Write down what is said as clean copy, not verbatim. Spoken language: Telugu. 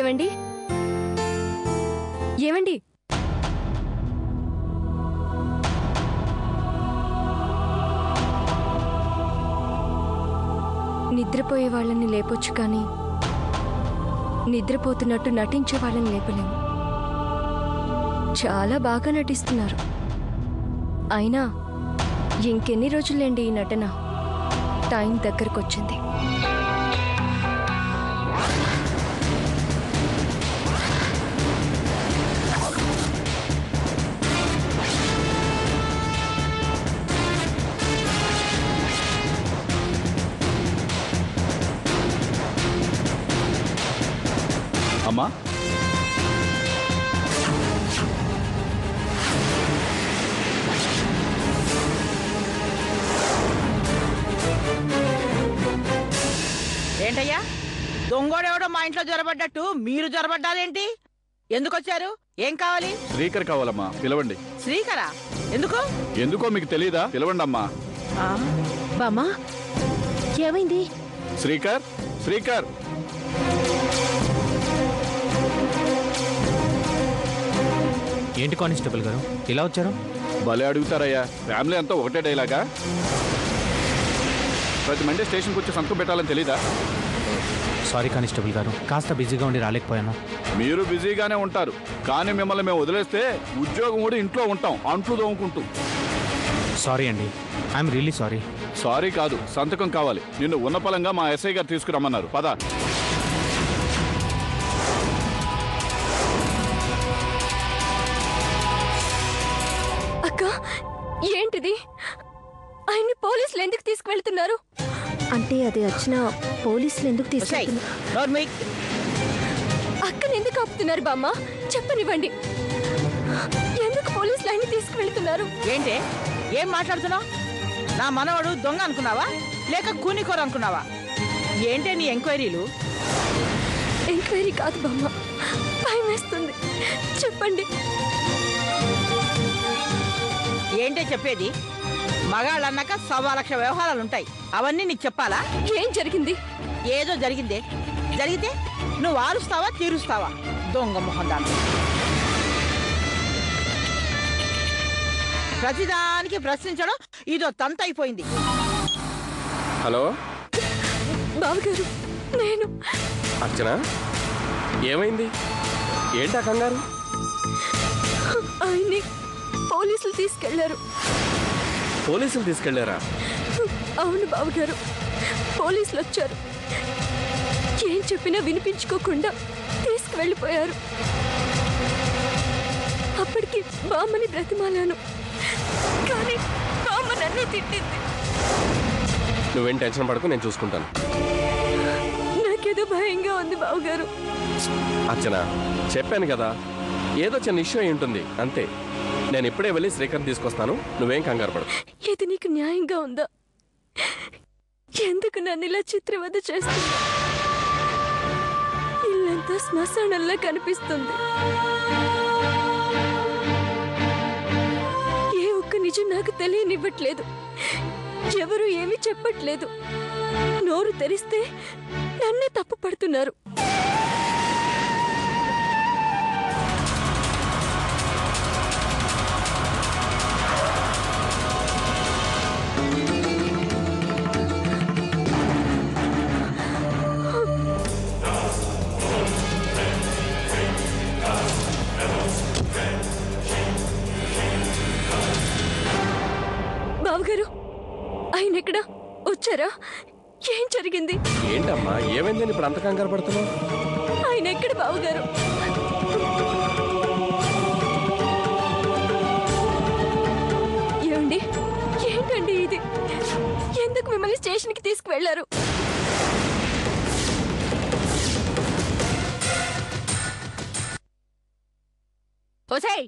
ఏవండి ఏవండి నిద్రపోయే వాళ్ళని లేపొచ్చు కానీ నిద్రపోతున్నట్టు నటించే వాళ్ళని లేపలేము. చాలా బాగా నటిస్తున్నారు. అయినా ఇంకెన్ని రోజులేండి ఈ నటన? టైం దగ్గరకొచ్చింది. అమ్మా, ఏంటయ్యా దొంగోడెవడో మా ఇంట్లో జ్వరబడ్డట్టు మీరు జ్వరబడ్డారేంటి? ఎందుకొచ్చారు? ఏం కావాలి? శ్రీకర్ కావాలమ్మా, పిలవండి. శ్రీకరా? ఎందుకు? ఎందుకో మీకు తెలీదా? పిలవండి అమ్మా. బామ్మా ఏమైంది? శ్రీకర్, శ్రీకర్. ఏంటి కానిస్టేబుల్ గారు ఇలా వచ్చారు? భలే అడుగుతారయ్యా, ఫ్యామిలీ అంతా ఒకటే డైలాగా? ప్రతి మండే స్టేషన్కి వచ్చి సంతకం పెట్టాలని తెలీదా? సారీ కానిస్టేబుల్ గారు, కాస్త బిజీగా ఉండి రాలేకపోయాను. మీరు బిజీగానే ఉంటారు, కానీ మిమ్మల్ని మేము వదిలేస్తే ఉద్యోగం కూడా ఇంట్లో ఉంటాం, అంట్లు తోముకుంటూ. సారీ అండి, ఐఎమ్ రియల్లీ సారీ. సారీ కాదు, సంతకం కావాలి. నిన్ను ఉన్నపలంగా మా ఎస్ఐ గారు తీసుకురమ్మన్నారు. పద. అక్క ఏంటిది? ఆయన్ని పోలీసులు ఎందుకు తీసుకువెళ్తున్నారు? అంటే అది వచ్చిన పోలీసులు ఎందుకు తీసుకెళ్తున్నారు? అక్కని ఎందుకు ఆపుతున్నారు బామ్మ? చెప్పనివ్వండి. ఎందుకు పోలీసులు ఆయన్ని తీసుకువెళ్తున్నారు? ఏంటి ఏం మాట్లాడుతున్నావు? నా మనవడు దొంగ అనుకున్నావా లేక కూనికోరు అనుకున్నావా? ఏంటే నీ ఎంక్వైరీలు? ఎంక్వైరీ కాదు బామ్మ, భయం వేస్తుంది. చెప్పండి. ఏంటే చెప్పేది? మగాళ్ళన్నాక 1,00,000 వ్యవహారాలుంటాయి. అవన్నీ నీకు చెప్పాలా? ఏం జరిగింది? ఏదో జరిగిందే. జరిగితే నువ్వు ఆరుస్తావా తీరుస్తావా? దొంగ మొహం దాన్ని. ప్రతిదానికి ప్రశ్నించడం ఇదో తంత అయిపోయింది. హలో బావగారు, నేను అర్చన, ఏమైంది? ఏంటా కంగారు? ఆయన్ని పోలీసులు తీసుకెళ్లారు. పోలీసులు తీసుకెళ్లారా? అవును బావగారు, పోలీసులు వచ్చారు. ఏం చెప్పినా వినిపించుకోకుండా తీసుకువెళ్ళిపోయారు. అప్పటికి బామ్మని బ్రతిమాలాను, కానీ బామ్మ నన్నే తిట్టింది. నువ్వేం టెన్షన్ పడకు, నేను చూసుకుంటాను. నాకేదో భయంగా ఉంది బావగారు. అర్చన, చెప్పాను కదా, ఏదో చిన్న ఇష్యూ అయి ఉంటుంది అంతే. నేను ఇప్పుడే వెళ్ళి శ్రీకర్ తీసుకొస్తాను, నువ్వేం కంగారు పడకు. ఇది నీకు న్యాయంగా ఉందా? ఎందుకు నన్ను ఇలా చిత్రవద చేస్తుంది? ఇల్లంతా శ్మశానంలా కనిపిస్తుంది. ఏ ఒక్క నిజం నాకు తెలియనివ్వట్లేదు. ఎవరు ఏమీ చెప్పట్లేదు. నోరు తెరిస్తే నన్నే తప్పు పడుతున్నారు. బావగారు, ఆయన ఎక్కడా? వచ్చారా? ఏం జరిగింది? ఏంటమ్మా ఏమైందని ఇప్పుడు అంత కంగారు పడుతున్నావు? ఆయన ఎక్కడ బావగారు? ఏమండి, ఏంటండి ఇది? ఎందుకు మిమ్మల్ని స్టేషన్కి తీసుకువెళ్లారు? ఓసేయ్,